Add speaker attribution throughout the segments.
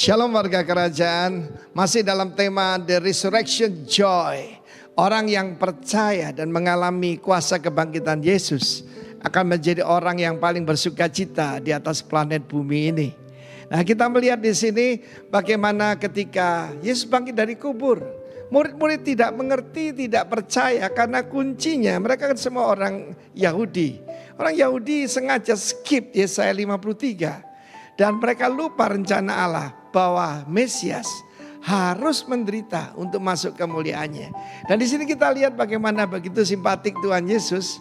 Speaker 1: Shalom warga kerajaan, masih dalam tema The Resurrection Joy. Orang yang percaya dan mengalami kuasa kebangkitan Yesus akan menjadi orang yang paling bersuka cita di atas planet bumi ini. Nah, kita melihat di sini bagaimana ketika Yesus bangkit dari kubur, murid-murid tidak mengerti, tidak percaya karena kuncinya mereka kan semua orang Yahudi. Orang Yahudi sengaja skip Yesaya 53 dan mereka lupa rencana Allah bahwa Mesias harus menderita untuk masuk kemuliaannya. Dan di sini kita lihat bagaimana begitu simpatik Tuhan Yesus.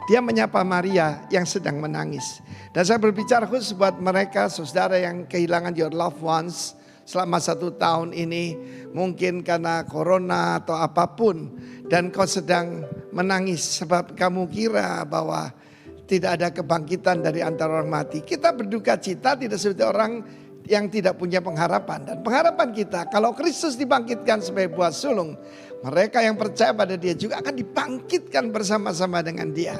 Speaker 1: Dia menyapa Maria yang sedang menangis. Dan saya berbicara khusus buat mereka saudara yang kehilangan your loved ones selama 1 tahun ini. Mungkin karena corona atau apapun. Dan kau sedang menangis sebab kamu kira bahwa tidak ada kebangkitan dari antara orang mati. Kita berduka cita tidak seperti orang yang tidak punya pengharapan. Dan pengharapan kita kalau Kristus dibangkitkan sebagai buah sulung, mereka yang percaya pada dia juga akan dibangkitkan bersama-sama dengan dia.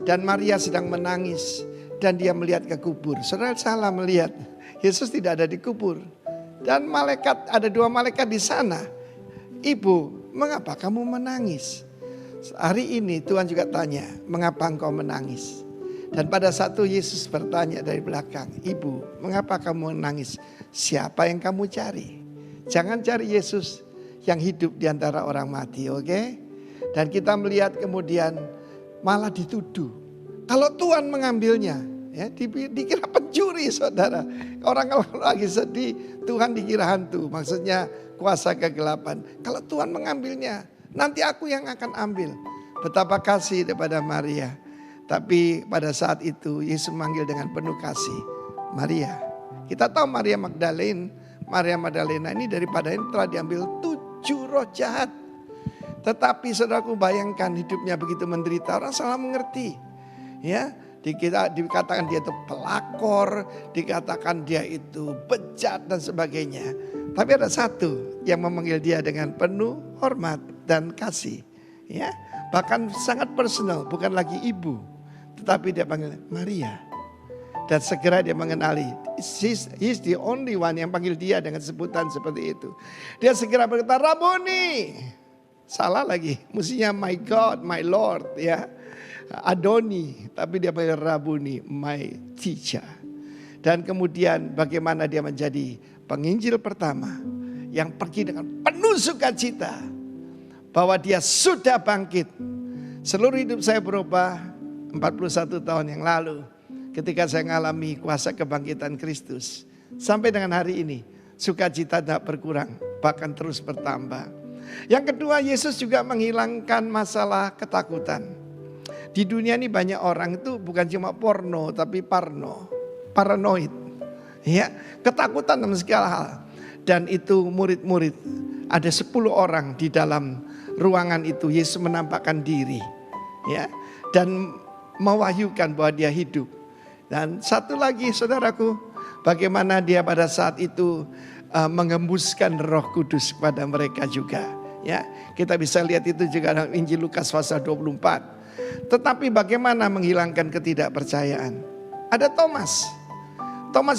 Speaker 1: Dan Maria sedang menangis dan dia melihat ke kubur. Saudara salah melihat, Yesus tidak ada di kubur. Dan malaikat, ada 2 malaikat di sana. Ibu, mengapa kamu menangis? Hari ini Tuhan juga tanya, mengapa engkau menangis? Dan pada saat itu Yesus bertanya dari belakang, Ibu, mengapa kamu menangis? Siapa yang kamu cari? Jangan cari Yesus yang hidup di antara orang mati, oke? Dan kita melihat kemudian malah dituduh. Kalau Tuhan mengambilnya, ya dikira pencuri saudara. Orang kalau lagi sedih, Tuhan dikira hantu. Maksudnya kuasa kegelapan. Kalau Tuhan mengambilnya, nanti aku yang akan ambil. Betapa kasih daripada Maria. Tapi pada saat itu Yesus memanggil dengan penuh kasih, Maria. Kita tahu Maria Magdalena ini daripada ini telah diambil 7 roh jahat. Tetapi saudaraku bayangkan hidupnya begitu menderita, orang salah mengerti. Ya, dikatakan dia itu pelakor, dikatakan dia itu bejat dan sebagainya. Tapi ada satu yang memanggil dia dengan penuh hormat dan kasih. Ya, bahkan sangat personal, bukan lagi ibu, tetapi dia panggil Maria. Dan segera dia mengenali, he's the only one yang panggil dia dengan sebutan seperti itu. Dia segera berkata, Rabuni. Salah lagi, mestinya my God, my Lord, ya. Adoni, tapi dia panggil Rabuni, my teacher. Dan kemudian bagaimana dia menjadi penginjil pertama yang pergi dengan penuh sukacita bahwa dia sudah bangkit. Seluruh hidup saya berubah 41 tahun yang lalu ketika saya mengalami kuasa kebangkitan Kristus. Sampai dengan hari ini sukacita tidak berkurang, bahkan terus bertambah. Yang kedua, Yesus juga menghilangkan masalah ketakutan. Di dunia ini banyak orang itu bukan cuma porno tapi paranoid. Ya, ketakutan dalam segala hal. Dan itu murid-murid, ada 10 orang di dalam ruangan itu. Yesus menampakkan diri, ya, dan mewahyukan bahwa dia hidup. Dan satu lagi saudaraku, bagaimana dia pada saat itu mengembuskan Roh Kudus kepada mereka juga. Ya, kita bisa lihat itu juga dalam Injil Lukas pasal 24. Tetapi bagaimana menghilangkan ketidakpercayaan? Ada Thomas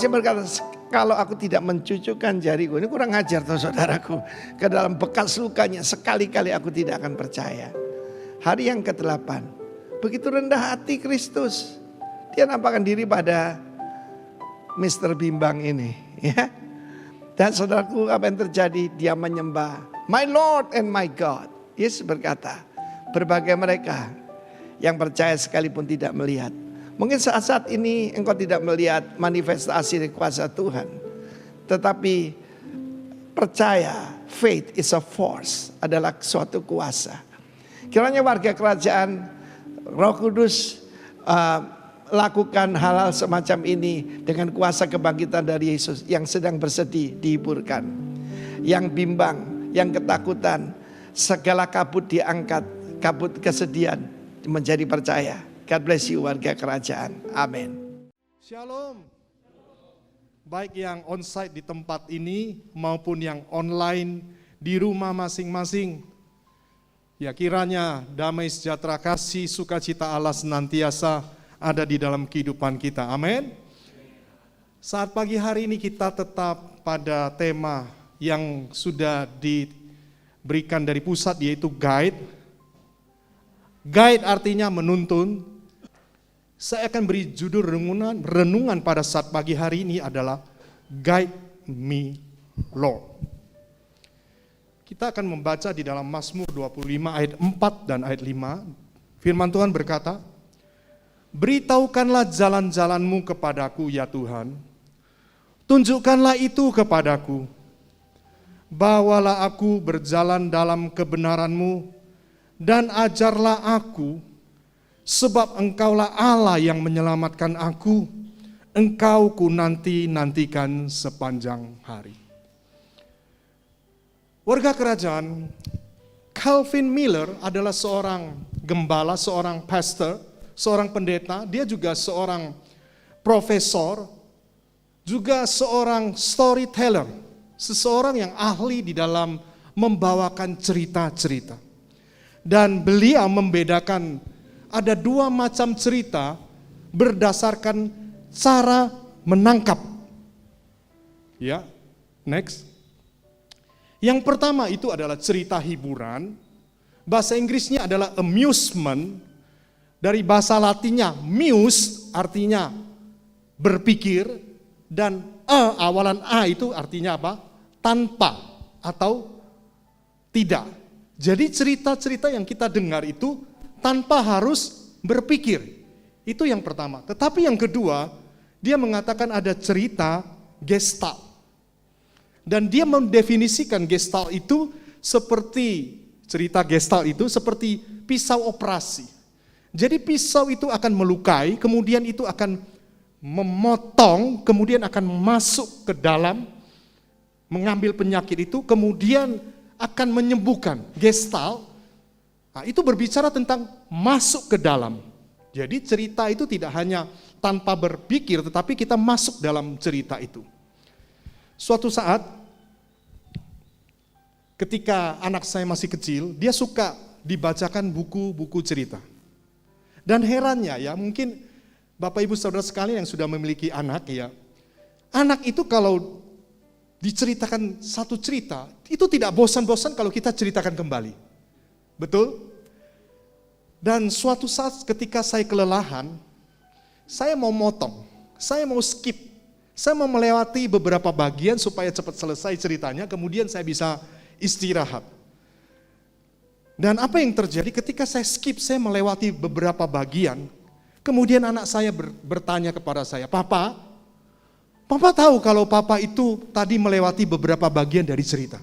Speaker 1: yang berkata, kalau aku tidak mencucukkan jariku, ini kurang ajar tuh saudaraku, ke dalam bekas lukanya, sekali-kali aku tidak akan percaya. Hari yang ke-8, begitu rendah hati Kristus, dia nampakkan diri pada Mr. Bimbang ini, ya. Dan saudaraku, apa yang terjadi? Dia menyembah, my Lord and my God. Yesus berkata, berbagai mereka yang percaya sekalipun tidak melihat. Mungkin saat-saat ini engkau tidak melihat manifestasi kuasa Tuhan. Tetapi percaya, faith is a force, adalah suatu kuasa. Kiranya warga kerajaan, Roh Kudus lakukan hal-hal semacam ini dengan kuasa kebangkitan dari Yesus yang sedang bersedih dihiburkan. Yang bimbang, yang ketakutan, segala kabut diangkat, kabut kesedihan menjadi percaya. God bless you warga kerajaan. Amin.
Speaker 2: Shalom. Baik yang onsite di tempat ini maupun yang online di rumah masing-masing. Ya, kiranya damai sejahtera kasih sukacita Allah senantiasa ada di dalam kehidupan kita. Amin. Saat pagi hari ini kita tetap pada tema yang sudah diberikan dari pusat, yaitu guide. Guide artinya menuntun. Saya akan beri judul renungan pada saat pagi hari ini adalah Guide Me Lord. Kita akan membaca di dalam Mazmur 25 ayat 4 dan ayat 5. Firman Tuhan berkata, "Beritahukanlah jalan-jalanmu kepadaku ya Tuhan, tunjukkanlah itu kepadaku. Bawalah aku berjalan dalam kebenaran-Mu, dan ajarlah aku, sebab Engkaulah Allah yang menyelamatkan aku. Engkau ku nantikan sepanjang hari." Warga kerajaan, Calvin Miller adalah seorang gembala, seorang pastor, seorang pendeta. Dia juga seorang profesor, juga seorang storyteller, seseorang yang ahli di dalam membawakan cerita-cerita. Dan beliau membedakan ada dua macam cerita berdasarkan cara menangkap. Ya, next. Yang pertama itu adalah cerita hiburan. Bahasa Inggrisnya adalah amusement. Dari bahasa Latinnya muse artinya berpikir, dan awalan A itu artinya apa? Tanpa atau tidak. Jadi cerita-cerita yang kita dengar itu tanpa harus berpikir. Itu yang pertama. Tetapi yang kedua, dia mengatakan ada cerita gestalt. Dan dia mendefinisikan gestalt itu seperti, cerita gestalt itu seperti pisau operasi. Jadi pisau itu akan melukai, kemudian itu akan memotong, kemudian akan masuk ke dalam, mengambil penyakit itu, kemudian akan menyembuhkan. Gestalt, nah, itu berbicara tentang masuk ke dalam. Jadi cerita itu tidak hanya tanpa berpikir, tetapi kita masuk dalam cerita itu. Suatu saat, ketika anak saya masih kecil, dia suka dibacakan buku-buku cerita. Dan herannya ya, mungkin Bapak Ibu Saudara sekalian yang sudah memiliki anak ya, anak itu kalau diceritakan satu cerita, itu tidak bosan-bosan kalau kita ceritakan kembali. Betul? Dan suatu saat ketika saya kelelahan, saya mau motong, saya mau skip, saya mau melewati beberapa bagian supaya cepat selesai ceritanya, kemudian saya bisa istirahat. Dan apa yang terjadi ketika saya skip, saya melewati beberapa bagian, kemudian anak saya bertanya kepada saya, Papa tahu kalau Papa itu tadi melewati beberapa bagian dari cerita.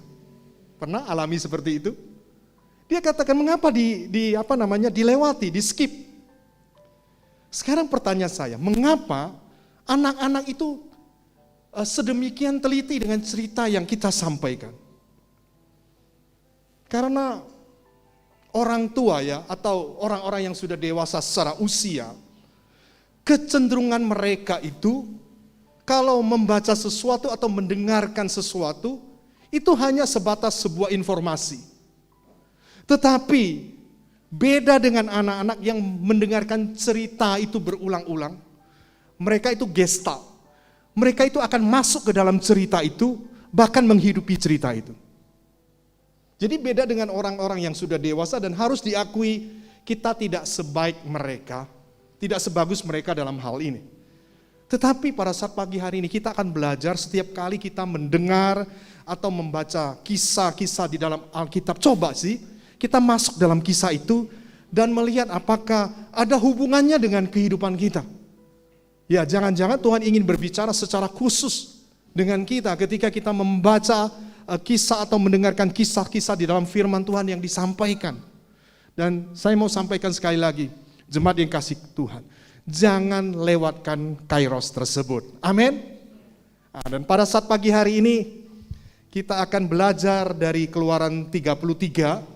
Speaker 2: Pernah alami seperti itu? Dia katakan, mengapa dilewati, di skip? Sekarang pertanyaan saya, mengapa anak-anak itu sedemikian teliti dengan cerita yang kita sampaikan? Karena orang tua ya, atau orang-orang yang sudah dewasa secara usia, kecenderungan mereka itu kalau membaca sesuatu atau mendengarkan sesuatu, itu hanya sebatas sebuah informasi. Tetapi beda dengan anak-anak yang mendengarkan cerita itu berulang-ulang, mereka itu gestalt. Mereka itu akan masuk ke dalam cerita itu, bahkan menghidupi cerita itu. Jadi beda dengan orang-orang yang sudah dewasa, dan harus diakui kita tidak sebaik mereka, tidak sebagus mereka dalam hal ini. Tetapi pada saat pagi hari ini kita akan belajar setiap kali kita mendengar atau membaca kisah-kisah di dalam Alkitab. Coba sih kita masuk dalam kisah itu dan melihat apakah ada hubungannya dengan kehidupan kita. Ya, jangan-jangan Tuhan ingin berbicara secara khusus dengan kita ketika kita membaca kisah atau mendengarkan kisah-kisah di dalam firman Tuhan yang disampaikan. Dan saya mau sampaikan sekali lagi, jemaat yang kasih Tuhan, jangan lewatkan kairos tersebut. Amin. Dan pada saat pagi hari ini kita akan belajar dari Keluaran 33.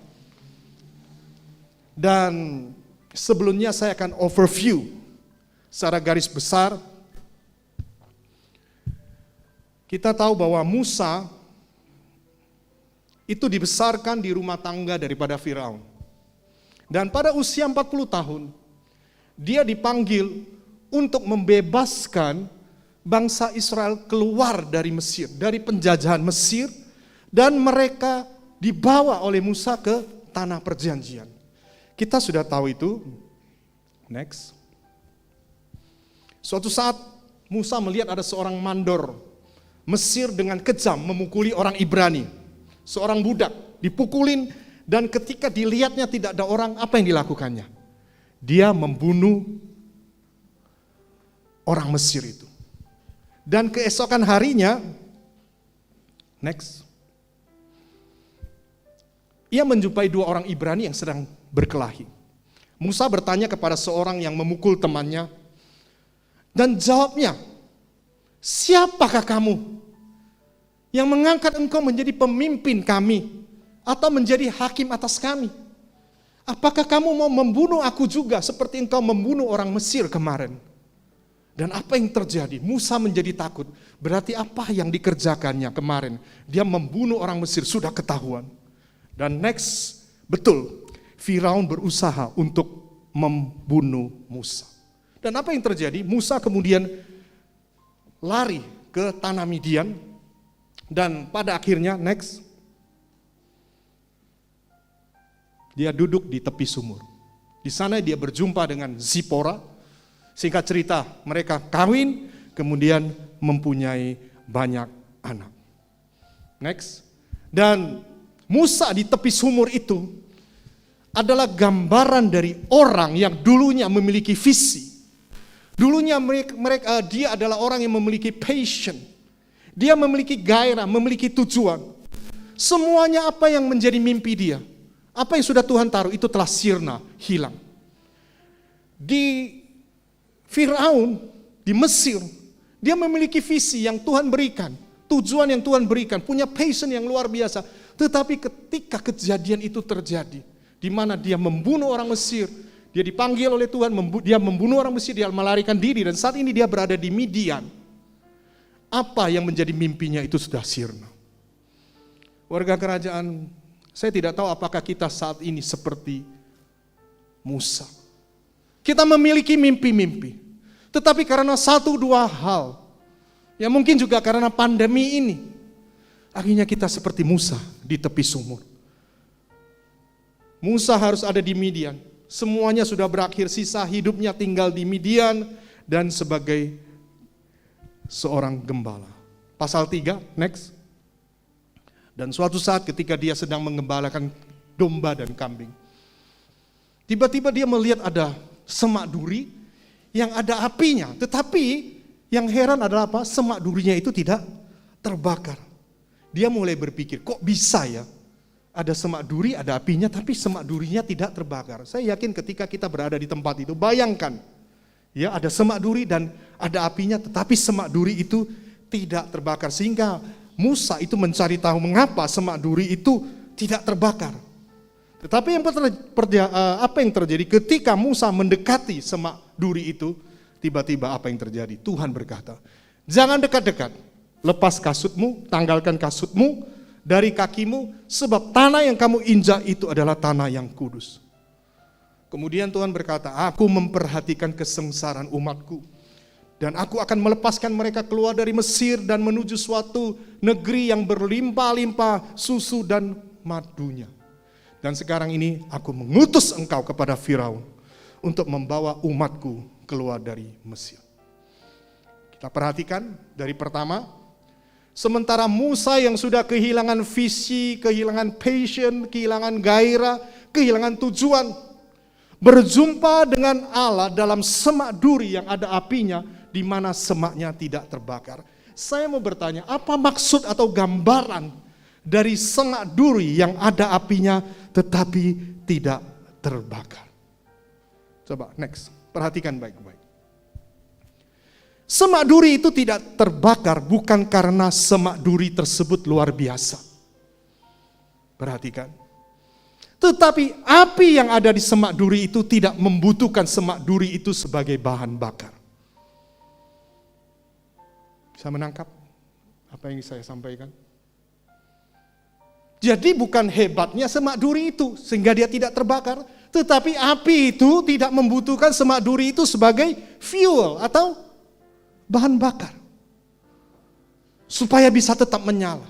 Speaker 2: Dan sebelumnya saya akan overview secara garis besar. Kita tahu bahwa Musa itu dibesarkan di rumah tangga daripada Firaun. Dan pada usia 40 tahun, dia dipanggil untuk membebaskan bangsa Israel keluar dari Mesir, dari penjajahan Mesir, dan mereka dibawa oleh Musa ke tanah perjanjian. Kita sudah tahu itu. Next. Suatu saat Musa melihat ada seorang mandor Mesir dengan kejam memukuli orang Ibrani. Seorang budak dipukulin, dan ketika dilihatnya tidak ada orang, apa yang dilakukannya? Dia membunuh orang Mesir itu. Dan keesokan harinya, next, ia menjumpai dua orang Ibrani yang sedang berkelahi. Musa bertanya kepada seorang yang memukul temannya, dan jawabnya, siapakah kamu yang mengangkat engkau menjadi pemimpin kami atau menjadi hakim atas kami? Apakah kamu mau membunuh aku juga seperti engkau membunuh orang Mesir kemarin? Dan apa yang terjadi? Musa menjadi takut. Berarti apa yang dikerjakannya kemarin? Dia membunuh orang Mesir, sudah ketahuan. Dan next, betul, Firaun berusaha untuk membunuh Musa. Dan apa yang terjadi? Musa kemudian lari ke tanah Midian, dan pada akhirnya, next, dia duduk di tepi sumur. Di sana dia berjumpa dengan Zipora. Singkat cerita, mereka kawin, kemudian mempunyai banyak anak. Next. Dan Musa di tepi sumur itu adalah gambaran dari orang yang dulunya memiliki visi. Dulunya dia adalah orang yang memiliki passion. Dia memiliki gairah, memiliki tujuan. Semuanya apa yang menjadi mimpi dia, apa yang sudah Tuhan taruh, itu telah sirna, hilang. Di Firaun, di Mesir, dia memiliki visi yang Tuhan berikan, tujuan yang Tuhan berikan, punya passion yang luar biasa. Tetapi ketika kejadian itu terjadi, di mana dia membunuh orang Mesir, dia dipanggil oleh Tuhan, dia membunuh orang Mesir, dia melarikan diri, dan saat ini dia berada di Midian. Apa yang menjadi mimpinya itu sudah sirna. Warga kerajaan, saya tidak tahu apakah kita saat ini seperti Musa. Kita memiliki mimpi-mimpi, tetapi karena satu dua hal, ya mungkin juga karena pandemi ini, akhirnya kita seperti Musa di tepi sumur. Musa harus ada di Midian, semuanya sudah berakhir, sisa hidupnya tinggal di Midian dan sebagai seorang gembala. Pasal 3, next. Dan suatu saat ketika dia sedang mengembalakan domba dan kambing, tiba-tiba dia melihat ada semak duri yang ada apinya, tetapi yang heran adalah apa? Semak durinya itu tidak terbakar. Dia mulai berpikir, kok bisa ya? Ada semak duri, ada apinya, tapi semak durinya tidak terbakar. Saya yakin ketika kita berada di tempat itu, bayangkan, ya ada semak duri dan ada apinya, tetapi semak duri itu tidak terbakar. Sehingga Musa itu mencari tahu mengapa semak duri itu tidak terbakar. Tetapi apa yang terjadi ketika Musa mendekati semak duri itu, tiba-tiba apa yang terjadi? Tuhan berkata, jangan dekat-dekat, lepas kasutmu, tanggalkan kasutmu dari kakimu, sebab tanah yang kamu injak itu adalah tanah yang kudus. Kemudian Tuhan berkata, aku memperhatikan kesengsaraan umatku, dan aku akan melepaskan mereka keluar dari Mesir dan menuju suatu negeri yang berlimpah-limpah susu dan madunya. Dan sekarang ini aku mengutus engkau kepada Firaun untuk membawa umatku keluar dari Mesir. Kita perhatikan dari pertama, sementara Musa yang sudah kehilangan visi, kehilangan passion, kehilangan gairah, kehilangan tujuan, berjumpa dengan Allah dalam semak duri yang ada apinya, di mana semaknya tidak terbakar. Saya mau bertanya, apa maksud atau gambaran dari semak duri yang ada apinya tetapi tidak terbakar? Coba next, perhatikan baik-baik. Semak duri itu tidak terbakar bukan karena semak duri tersebut luar biasa. Perhatikan. Tetapi api yang ada di semak duri itu tidak membutuhkan semak duri itu sebagai bahan bakar. Bisa menangkap apa yang saya sampaikan? Jadi bukan hebatnya semak duri itu sehingga dia tidak terbakar, tetapi api itu tidak membutuhkan semak duri itu sebagai fuel atau bahan bakar. supaya bisa tetap menyala.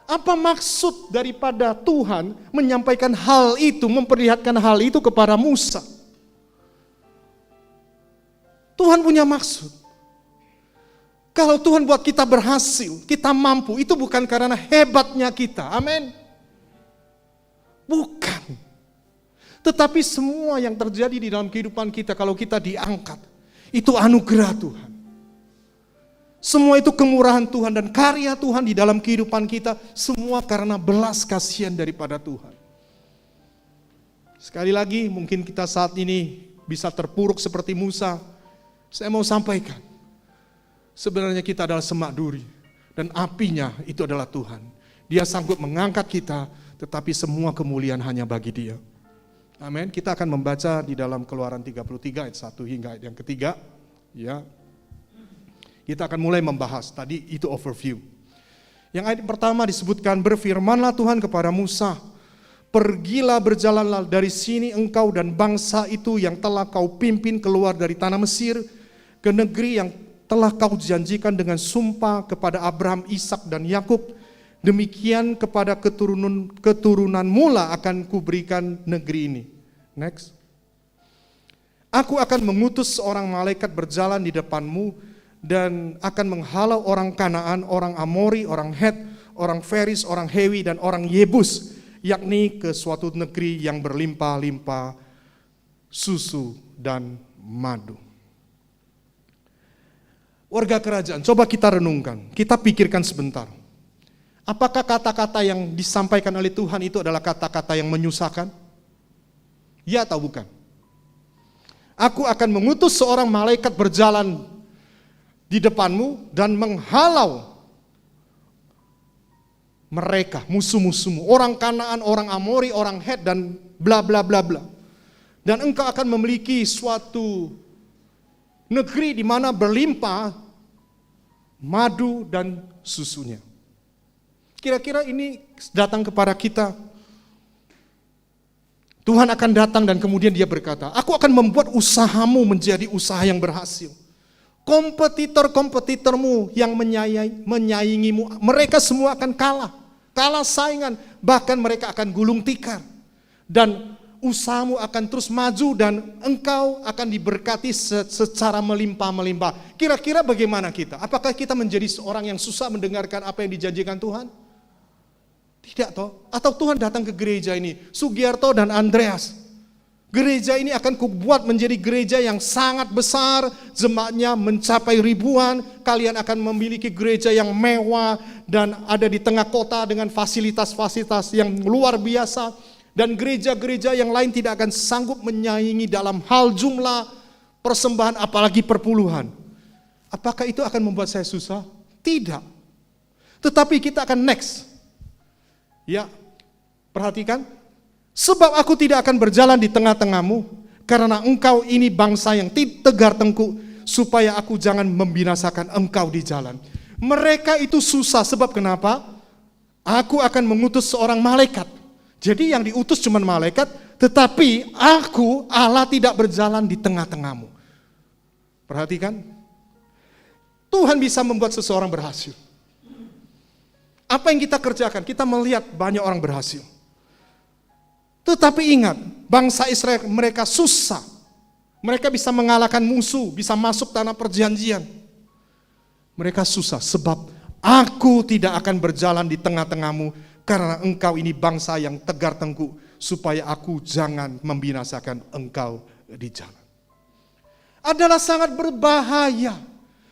Speaker 2: Apa maksud daripada Tuhan menyampaikan hal itu, memperlihatkan hal itu kepada Musa? Tuhan punya maksud. Kalau Tuhan buat kita berhasil, kita mampu, itu bukan karena hebatnya kita. Amin. Bukan. Tetapi semua yang terjadi di dalam kehidupan kita, kalau kita diangkat, itu anugerah Tuhan. Semua itu kemurahan Tuhan dan karya Tuhan di dalam kehidupan kita. Semua karena belas kasihan daripada Tuhan. Sekali lagi, mungkin kita saat ini bisa terpuruk seperti Musa. Saya mau sampaikan, sebenarnya kita adalah semak duri. Dan apinya itu adalah Tuhan. Dia sanggup mengangkat kita, tetapi semua kemuliaan hanya bagi Dia. Amin. Kita akan membaca di dalam Keluaran 33 ayat 1 hingga ayat yang ketiga. Ya. Kita akan mulai membahas, tadi itu overview. Yang ayat pertama disebutkan, berfirmanlah Tuhan kepada Musa, pergilah berjalanlah dari sini engkau dan bangsa itu yang telah kau pimpin keluar dari tanah Mesir, ke negeri yang telah kau janjikan dengan sumpah kepada Abraham, Ishak dan Yakub. Demikian kepada keturunan mula akan kuberikan negeri ini. Next. Aku akan mengutus seorang malaikat berjalan di depanmu, dan akan menghalau orang Kanaan, orang Amori, orang Het, orang Feris, orang Hewi, dan orang Yebus, yakni ke suatu negeri yang berlimpah-limpah susu dan madu. Warga kerajaan, coba kita renungkan, kita pikirkan sebentar. Apakah kata-kata yang disampaikan oleh Tuhan itu adalah kata-kata yang menyusahkan? Ya atau bukan? Aku akan mengutus seorang malaikat berjalan di depanmu dan menghalau mereka, musuh-musuhmu, orang Kanaan, orang Amori, orang Het, dan bla bla bla bla. Dan engkau akan memiliki suatu negeri di mana berlimpah madu dan susunya. Kira-kira ini datang kepada kita. Tuhan akan datang dan kemudian Dia berkata, aku akan membuat usahamu menjadi usaha yang berhasil. Kompetitor-kompetitormu yang menyaingimu, mereka semua akan kalah saingan, bahkan mereka akan gulung tikar. Dan usahamu akan terus maju dan engkau akan diberkati secara melimpah-melimpah. Kira-kira bagaimana kita? Apakah kita menjadi seorang yang susah mendengarkan apa yang dijanjikan Tuhan? Tidak toh? Atau Tuhan datang ke gereja ini, Sugiarto dan Andreas, gereja ini akan kubuat menjadi gereja yang sangat besar, jemaatnya mencapai ribuan, kalian akan memiliki gereja yang mewah dan ada di tengah kota dengan fasilitas-fasilitas yang luar biasa, dan gereja-gereja yang lain tidak akan sanggup menyaingi dalam hal jumlah persembahan apalagi perpuluhan. Apakah itu akan membuat saya susah? Tidak. Tetapi kita akan next. Ya, perhatikan. Sebab aku tidak akan berjalan di tengah-tengahmu, karena engkau ini bangsa yang tegar tengkuk, supaya aku jangan membinasakan engkau di jalan. Mereka itu susah, sebab kenapa? Aku akan mengutus seorang malaikat. Jadi yang diutus cuma malaikat, tetapi aku, Allah, tidak berjalan di tengah-tengahmu. Perhatikan, Tuhan bisa membuat seseorang berhasil. Apa yang kita kerjakan? Kita melihat banyak orang berhasil. Tetapi ingat, bangsa Israel mereka susah. Mereka bisa mengalahkan musuh, bisa masuk tanah perjanjian. Mereka susah sebab aku tidak akan berjalan di tengah-tengahmu, karena engkau ini bangsa yang tegar tengkuk, supaya aku jangan membinasakan engkau di jalan. Adalah sangat berbahaya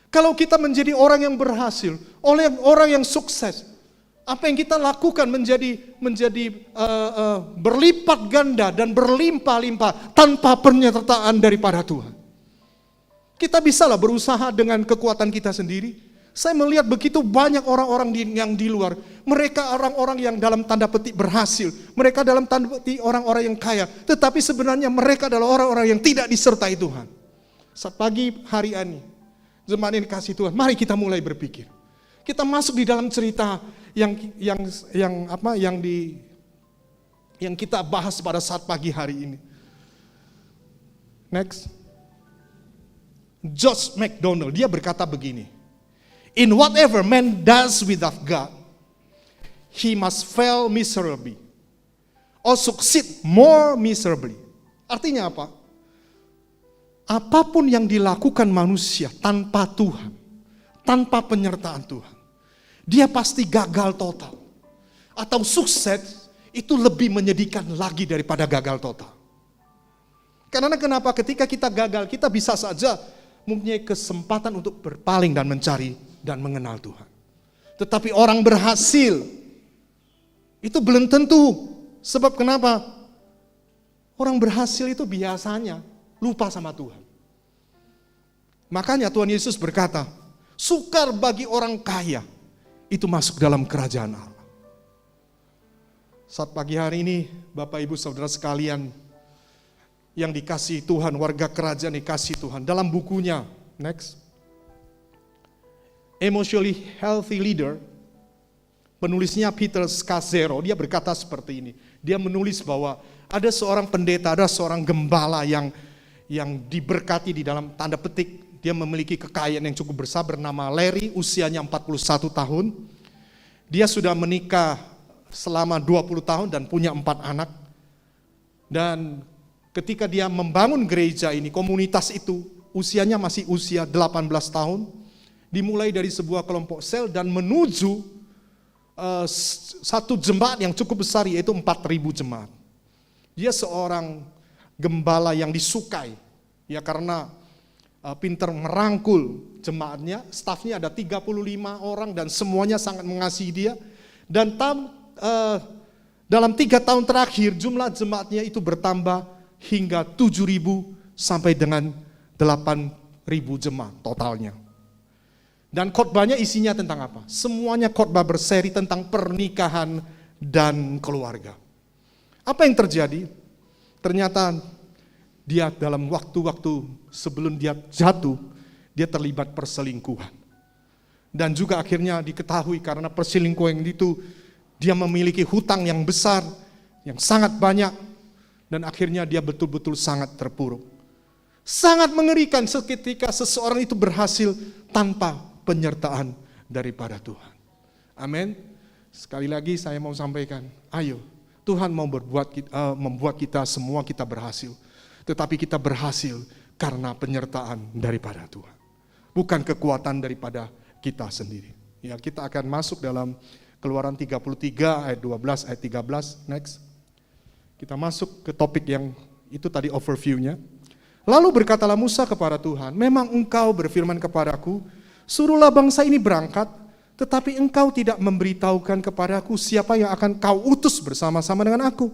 Speaker 2: kalau kita menjadi orang yang berhasil, oleh orang yang sukses. Apa yang kita lakukan menjadi berlipat ganda dan berlimpah-limpah tanpa penyertaan daripada Tuhan. Kita bisalah berusaha dengan kekuatan kita sendiri. Saya melihat begitu banyak orang-orang yang di luar. Mereka orang-orang yang dalam tanda petik berhasil. Mereka dalam tanda petik orang-orang yang kaya. Tetapi sebenarnya mereka adalah orang-orang yang tidak disertai Tuhan. Saat pagi hari ini, jemaat yang dikasih Tuhan, mari kita mulai berpikir. Kita masuk di dalam cerita yang kita bahas pada saat pagi hari ini. Next. George MacDonald, dia berkata begini, In whatever man does without God, he must fail miserably or succeed more miserably. Artinya apa? Apapun yang dilakukan manusia tanpa Tuhan, tanpa penyertaan Tuhan, dia pasti gagal total. Atau sukses itu lebih menyedihkan lagi daripada gagal total. Karena kenapa? Ketika kita gagal, kita bisa saja mempunyai kesempatan untuk berpaling dan mencari dan mengenal Tuhan. Tetapi orang berhasil itu belum tentu. Sebab kenapa? Orang berhasil itu biasanya lupa sama Tuhan. Makanya Tuhan Yesus berkata, sukar bagi orang kaya itu masuk dalam kerajaan Allah. Saat pagi hari ini, Bapak Ibu Saudara sekalian yang dikasihi Tuhan, warga kerajaan dikasihi Tuhan, dalam bukunya, next, Emotionally Healthy Leader, penulisnya Peter Scazzero, dia berkata seperti ini. Dia menulis bahwa ada seorang pendeta, ada seorang gembala yang diberkati di dalam tanda petik. Dia memiliki kekayaan yang cukup besar, bernama Larry, usianya 41 tahun. Dia sudah menikah selama 20 tahun dan punya 4 anak. Dan ketika dia membangun gereja ini, komunitas itu, usianya masih usia 18 tahun. Dimulai dari sebuah kelompok sel dan menuju satu jemaat yang cukup besar, yaitu 4.000 jemaat. Dia seorang gembala yang disukai, ya karena pintar merangkul jemaatnya. Stafnya ada 35 orang dan semuanya sangat mengasihi dia. Dan dalam 3 tahun terakhir jumlah jemaatnya itu bertambah hingga 7.000 sampai dengan 8.000 jemaat totalnya. Dan khotbahnya isinya tentang apa? Semuanya khotbah berseri tentang pernikahan dan keluarga. Apa yang terjadi? Ternyata dia dalam waktu-waktu sebelum dia jatuh, dia terlibat perselingkuhan. Dan juga akhirnya diketahui karena perselingkuhan itu, dia memiliki hutang yang besar, yang sangat banyak. Dan akhirnya dia betul-betul sangat terpuruk. Sangat mengerikan seketika seseorang itu berhasil tanpa penyertaan daripada Tuhan. Amin. Sekali lagi saya mau sampaikan, ayo Tuhan mau membuat kita semua kita berhasil. Tetapi kita berhasil karena penyertaan daripada Tuhan. Bukan kekuatan daripada kita sendiri. Ya, kita akan masuk dalam Keluaran 33 ayat 12 ayat 13. Next. Kita masuk ke topik yang itu tadi overview-nya. Lalu berkatalah Musa kepada Tuhan, memang engkau berfirman kepadaku, suruhlah bangsa ini berangkat, tetapi engkau tidak memberitahukan kepadaku siapa yang akan kau utus bersama-sama dengan aku.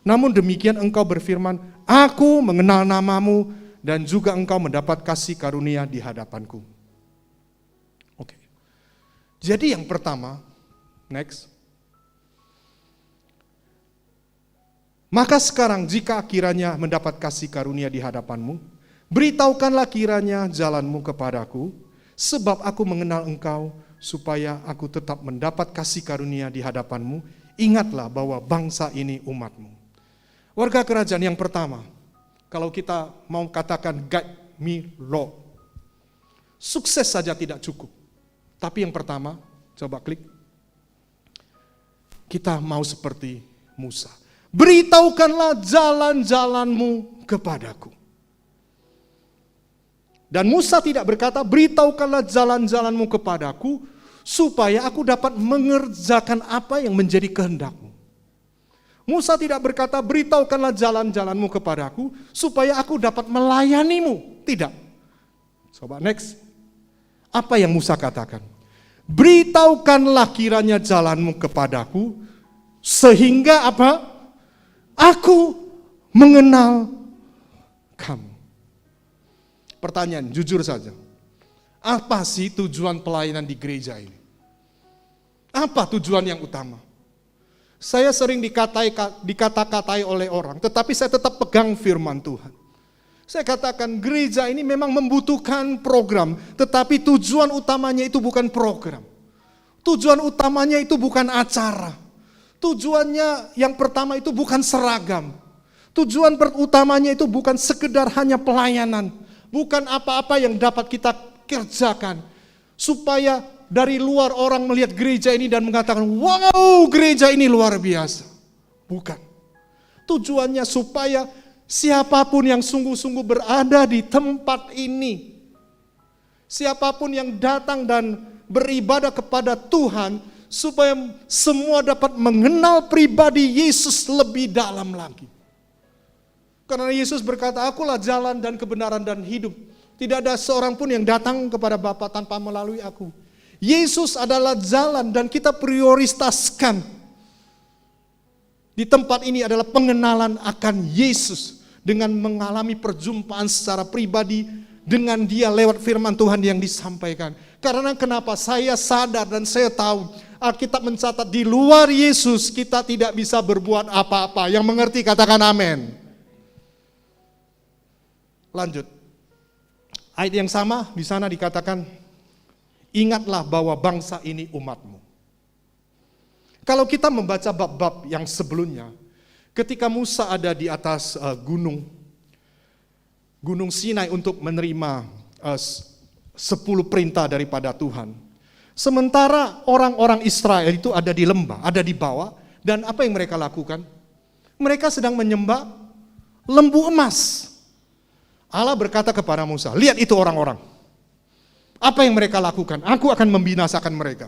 Speaker 2: Namun demikian engkau berfirman, aku mengenal namamu dan juga engkau mendapat kasih karunia di hadapanku. Oke. Jadi yang pertama, next. Maka sekarang jika kiranya mendapat kasih karunia di hadapanmu, beritahukanlah kiranya jalanmu kepadaku, sebab aku mengenal engkau, supaya aku tetap mendapat kasih karunia di hadapanmu. Ingatlah bahwa bangsa ini umatmu. Warga kerajaan yang pertama, kalau kita mau katakan guide me Lord, sukses saja tidak cukup. Tapi yang pertama, coba klik. Kita mau seperti Musa. Beritahukanlah jalan-jalanmu kepadaku. Dan Musa tidak berkata, beritahukanlah jalan-jalanmu kepadaku, supaya aku dapat mengerjakan apa yang menjadi kehendakmu. Musa tidak berkata, beritahukanlah jalan-jalanmu kepadaku, supaya aku dapat melayanimu. Tidak. Coba next. Apa yang Musa katakan? Beritahukanlah kiranya jalanmu kepadaku, sehingga apa? Aku mengenal kamu. Pertanyaan, jujur saja. Apa sih tujuan pelayanan di gereja ini? Apa tujuan yang utama? Saya sering dikata-katai oleh orang, tetapi saya tetap pegang firman Tuhan. Saya katakan gereja ini memang membutuhkan program, tetapi tujuan utamanya itu bukan program. Tujuan utamanya itu bukan acara. Tujuannya yang pertama itu bukan seragam. Tujuan utamanya itu bukan sekedar hanya pelayanan. Bukan apa-apa yang dapat kita kerjakan. supaya dari luar orang melihat gereja ini dan mengatakan, wow, gereja ini luar biasa. Bukan. Tujuannya supaya siapapun yang sungguh-sungguh berada di tempat ini, siapapun yang datang dan beribadah kepada Tuhan, supaya semua dapat mengenal pribadi Yesus lebih dalam lagi. Karena Yesus berkata, akulah jalan dan kebenaran dan hidup. Tidak ada seorang pun yang datang kepada Bapa tanpa melalui aku. Yesus adalah jalan dan kita prioritaskan di tempat ini adalah pengenalan akan Yesus. Dengan mengalami perjumpaan secara pribadi dengan dia lewat firman Tuhan yang disampaikan. Karena kenapa? Saya sadar dan saya tahu Alkitab mencatat di luar Yesus kita tidak bisa berbuat apa-apa. Yang mengerti katakan amin. Lanjut. Ayat yang sama di sana dikatakan, ingatlah bahwa bangsa ini umatmu. Kalau kita membaca bab-bab yang sebelumnya, ketika Musa ada di atas Gunung Sinai untuk menerima 10 perintah daripada Tuhan. Sementara orang-orang Israel itu ada di lembah, ada di bawah, dan apa yang mereka lakukan? Mereka sedang menyembah lembu emas. Allah berkata kepada Musa, lihat itu orang-orang. Apa yang mereka lakukan? Aku akan membinasakan mereka.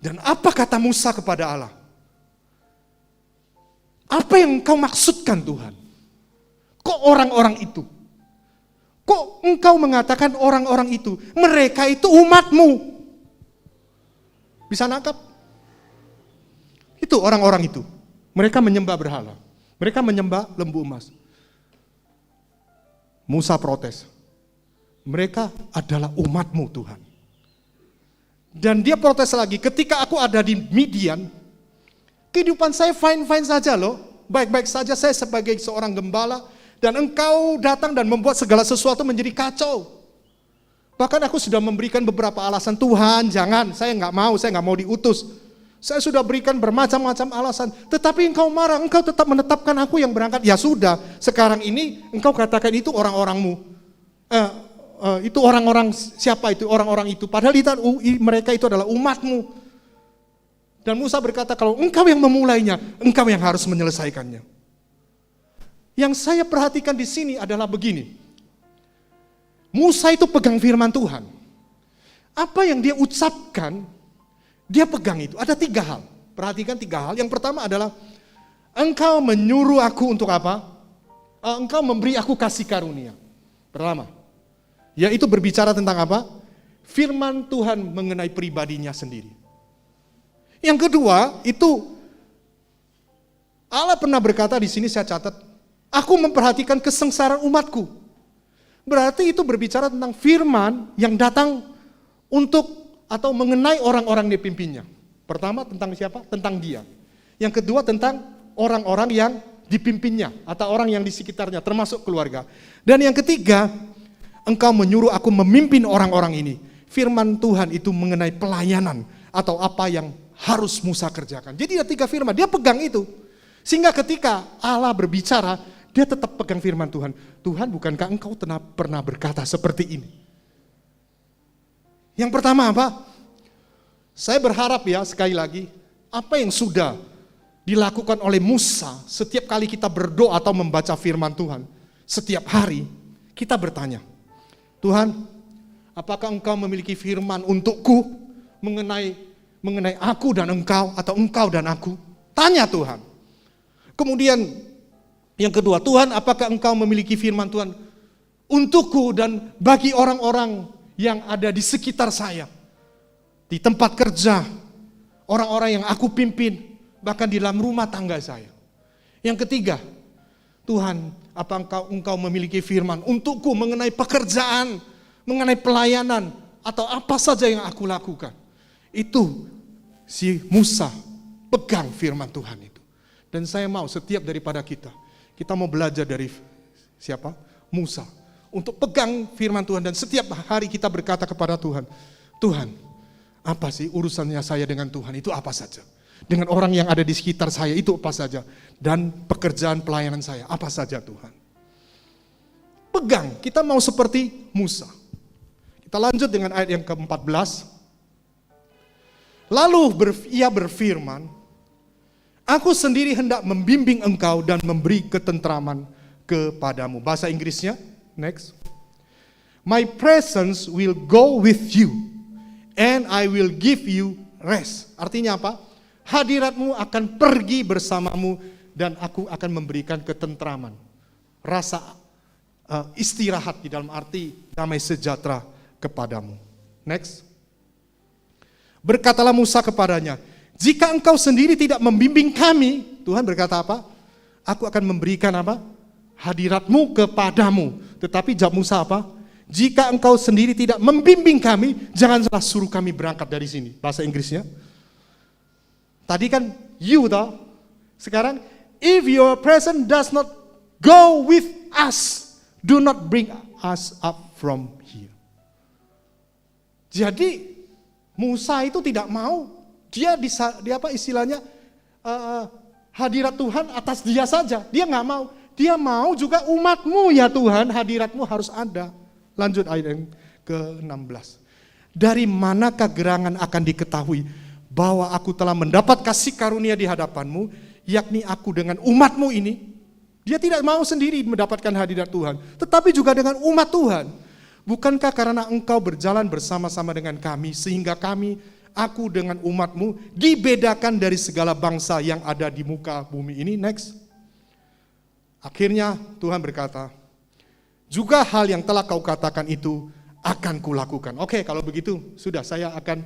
Speaker 2: Dan apa kata Musa kepada Allah? Apa yang engkau maksudkan Tuhan? Kok orang-orang itu? Kok engkau mengatakan orang-orang itu? Mereka itu umatmu. Bisa nangkap? Itu orang-orang itu. Mereka menyembah berhala. Mereka menyembah lembu emas. Musa protes. Mereka adalah umatmu Tuhan. Dan dia protes lagi, ketika aku ada di Midian, kehidupan saya fine-fine saja loh. Baik-baik saja saya sebagai seorang gembala. Dan engkau datang dan membuat segala sesuatu menjadi kacau. Bahkan aku sudah memberikan beberapa alasan, Tuhan jangan, saya nggak mau diutus. Saya sudah berikan bermacam-macam alasan. Tetapi engkau marah, engkau tetap menetapkan aku yang berangkat. Ya sudah, sekarang ini engkau katakan itu orang-orangmu. Itu orang-orang siapa itu? Orang-orang itu. Padahal mereka itu adalah umatmu. Dan Musa berkata, kalau engkau yang memulainya, engkau yang harus menyelesaikannya. Yang saya perhatikan di sini adalah begini. Musa itu pegang firman Tuhan. Apa yang dia ucapkan, dia pegang itu. Ada 3 hal. Perhatikan 3 hal. Yang pertama adalah, engkau menyuruh aku untuk apa? Engkau memberi aku kasih karunia. Pertama. Yaitu berbicara tentang apa? Firman Tuhan mengenai pribadinya sendiri. Yang kedua, itu Allah pernah berkata di sini saya catat, aku memperhatikan kesengsaraan umatku. Berarti itu berbicara tentang firman yang datang untuk atau mengenai orang-orang yang dipimpinnya. Pertama tentang siapa? Tentang dia. Yang kedua tentang orang-orang yang dipimpinnya atau orang yang di sekitarnya termasuk keluarga. Dan yang ketiga, engkau menyuruh aku memimpin orang-orang ini. Firman Tuhan itu mengenai pelayanan atau apa yang harus Musa kerjakan. Jadi ada 3 firman, dia pegang itu. Sehingga ketika Allah berbicara, dia tetap pegang firman Tuhan. Tuhan, bukankah engkau pernah berkata seperti ini? Yang pertama apa? Saya berharap ya sekali lagi, apa yang sudah dilakukan oleh Musa setiap kali kita berdoa atau membaca firman Tuhan, setiap hari kita bertanya, Tuhan, apakah engkau memiliki firman untukku mengenai aku dan engkau atau engkau dan aku? Tanya Tuhan. Kemudian yang kedua, Tuhan, apakah engkau memiliki firman Tuhan untukku dan bagi orang-orang yang ada di sekitar saya, di tempat kerja, orang-orang yang aku pimpin, bahkan di dalam rumah tangga saya. Yang ketiga, Tuhan, apa engkau memiliki firman untukku mengenai pekerjaan, mengenai pelayanan, atau apa saja yang aku lakukan. Itu si Musa pegang firman Tuhan itu. Dan saya mau setiap daripada kita mau belajar dari siapa? Musa. Untuk pegang firman Tuhan dan setiap hari kita berkata kepada Tuhan, Tuhan, apa sih urusannya saya dengan Tuhan itu apa saja? Dengan orang yang ada di sekitar saya itu apa saja? Dan pekerjaan pelayanan saya apa saja Tuhan? Pegang, kita mau seperti Musa. Kita lanjut dengan ayat yang ke-14. Lalu ia berfirman, aku sendiri hendak membimbing engkau dan memberi ketentraman kepadamu. Bahasa Inggrisnya, next. My presence will go with you and I will give you rest. Artinya apa? Hadiratmu akan pergi bersamamu dan aku akan memberikan ketentraman. Rasa istirahat di dalam arti damai sejahtera kepadamu. Next. Berkatalah Musa kepadanya, jika engkau sendiri tidak membimbing kami, Tuhan berkata apa? Aku akan memberikan apa? Hadiratmu kepadamu. Tetapi jawab Musa apa? Jika engkau sendiri tidak membimbing kami, janganlah suruh kami berangkat dari sini. Bahasa Inggrisnya. Tadi kan you toh. Sekarang if your presence does not go with us, do not bring us up from here. Jadi Musa itu tidak mau, dia apa istilahnya hadirat Tuhan atas dia saja, dia nggak mau, dia mau juga umatmu ya Tuhan, hadiratmu harus ada. Lanjut ayat yang ke-16. Dari manakah gerangan akan diketahui bahwa aku telah mendapat kasih karunia di hadapanmu, yakni aku dengan umatmu ini. Dia tidak mau sendiri mendapatkan hadirat Tuhan, tetapi juga dengan umat Tuhan. Bukankah karena engkau berjalan bersama-sama dengan kami, sehingga aku dengan umatmu, dibedakan dari segala bangsa yang ada di muka bumi ini? Next. Akhirnya Tuhan berkata, juga hal yang telah kau katakan itu akan kulakukan. Oke, kalau begitu sudah, saya akan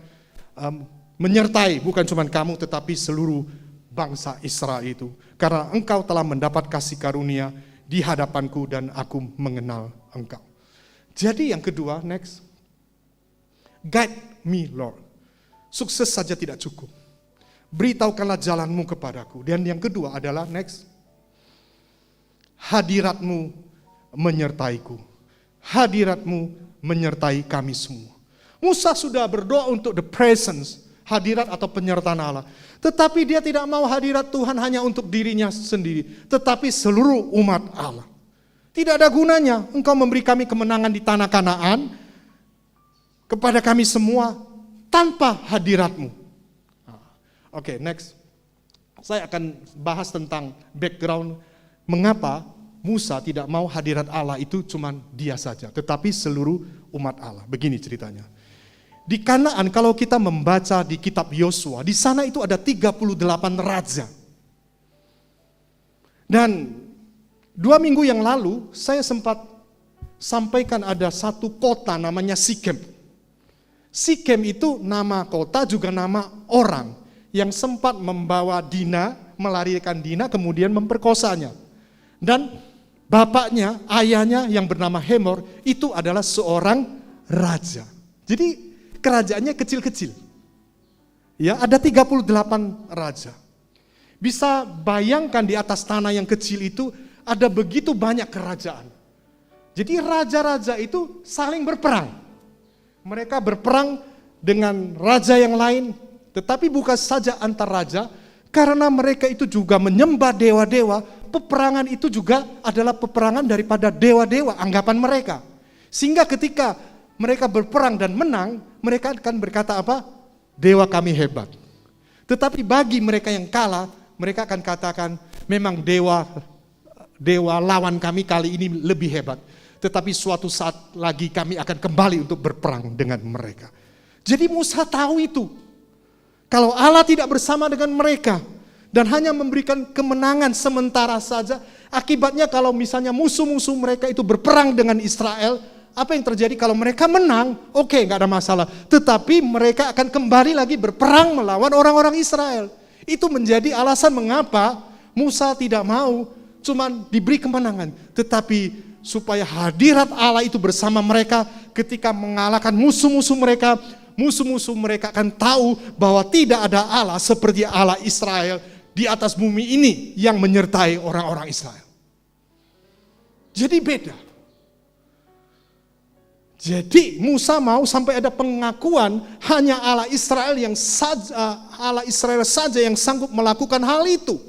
Speaker 2: menyertai bukan cuma kamu tetapi seluruh bangsa Israel itu. Karena engkau telah mendapat kasih karunia di hadapanku dan aku mengenal engkau. Jadi yang kedua, next. Guide me, Lord. Sukses saja tidak cukup. Beritahukanlah jalanmu kepadaku. Dan yang kedua adalah, next. Hadiratmu menyertaiku. Hadiratmu menyertai kami semua. Musa sudah berdoa untuk the presence, hadirat atau penyertaan Allah. Tetapi dia tidak mau hadirat Tuhan hanya untuk dirinya sendiri, tetapi seluruh umat Allah. Tidak ada gunanya engkau memberi kami kemenangan di tanah Kanaan kepada kami semua tanpa hadiratmu. Oke, next. Saya akan bahas tentang background mengapa Musa tidak mau hadirat Allah itu cuma dia saja, tetapi seluruh umat Allah. Begini ceritanya. Di Kanaan kalau kita membaca di kitab Yosua, di sana itu ada 38 raja. Dan 2 minggu yang lalu saya sempat sampaikan ada satu kota namanya Sikem. Sikem itu nama kota juga nama orang yang sempat membawa Dina, melarikan Dina kemudian memperkosanya. Dan bapaknya, ayahnya yang bernama Hemor itu adalah seorang raja. Jadi kerajaannya kecil-kecil. Ya, ada 38 raja. Bisa bayangkan di atas tanah yang kecil itu ada begitu banyak kerajaan. Jadi raja-raja itu saling berperang. Mereka berperang dengan raja yang lain, tetapi bukan saja antar raja, karena mereka itu juga menyembah dewa-dewa. Peperangan itu juga adalah peperangan daripada dewa-dewa, anggapan mereka. Sehingga ketika mereka berperang dan menang, mereka akan berkata apa? Dewa kami hebat. Tetapi bagi mereka yang kalah, mereka akan katakan memang dewa lawan kami kali ini lebih hebat. Tetapi suatu saat lagi kami akan kembali untuk berperang dengan mereka. Jadi Musa tahu itu. Kalau Allah tidak bersama dengan mereka dan hanya memberikan kemenangan sementara saja, akibatnya kalau misalnya musuh-musuh mereka itu berperang dengan Israel, apa yang terjadi kalau mereka menang? Oke, gak ada masalah. Tetapi mereka akan kembali lagi berperang melawan orang-orang Israel. Itu menjadi alasan mengapa Musa tidak mau cuman diberi kemenangan, tetapi supaya hadirat Allah itu bersama mereka ketika mengalahkan musuh-musuh mereka. Musuh-musuh mereka akan tahu bahwa tidak ada Allah seperti Allah Israel di atas bumi ini yang menyertai orang-orang Israel. Jadi beda. Jadi Musa mau sampai ada pengakuan hanya Allah Israel saja yang sanggup melakukan hal itu.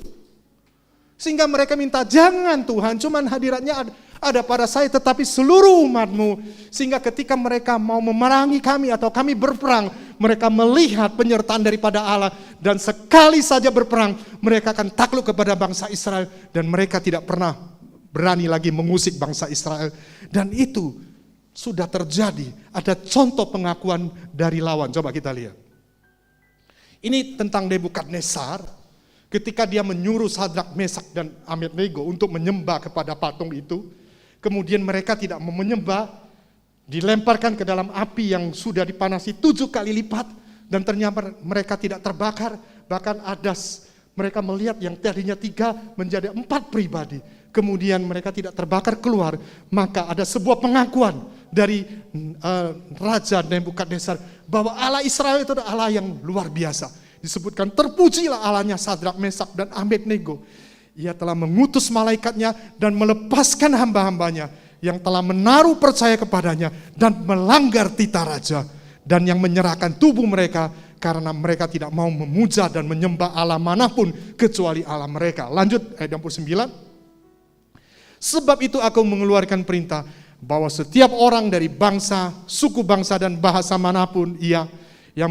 Speaker 2: Sehingga mereka minta, jangan Tuhan, cuman hadiratnya ada pada saya tetapi seluruh umatmu. Sehingga ketika mereka mau memerangi kami atau kami berperang, mereka melihat penyertaan daripada Allah. Dan sekali saja berperang, mereka akan takluk kepada bangsa Israel. Dan mereka tidak pernah berani lagi mengusik bangsa Israel. Dan itu sudah terjadi. Ada contoh pengakuan dari lawan. Coba kita lihat. Ini tentang Nebukadnezar. Ketika dia menyuruh Sadrak, Mesak, dan Abednego untuk menyembah kepada patung itu. Kemudian mereka tidak mau menyembah. Dilemparkan ke dalam api yang sudah dipanasi 7 kali lipat. Dan ternyata mereka tidak terbakar. Bahkan mereka melihat yang tadinya 3 menjadi 4 pribadi. Kemudian mereka tidak terbakar keluar. Maka ada sebuah pengakuan dari Raja Nebukadnezar bahwa Allah Israel itu adalah Allah yang luar biasa. Disebutkan terpujilah Allahnya Sadrak, Mesak, dan Abednego. Ia telah mengutus malaikatnya dan melepaskan hamba-hambanya yang telah menaruh percaya kepadanya dan melanggar titah raja, dan yang menyerahkan tubuh mereka karena mereka tidak mau memuja dan menyembah Allah manapun kecuali Allah mereka. Lanjut ayat 69. Sebab itu aku mengeluarkan perintah bahwa setiap orang dari bangsa, suku bangsa, dan bahasa manapun yang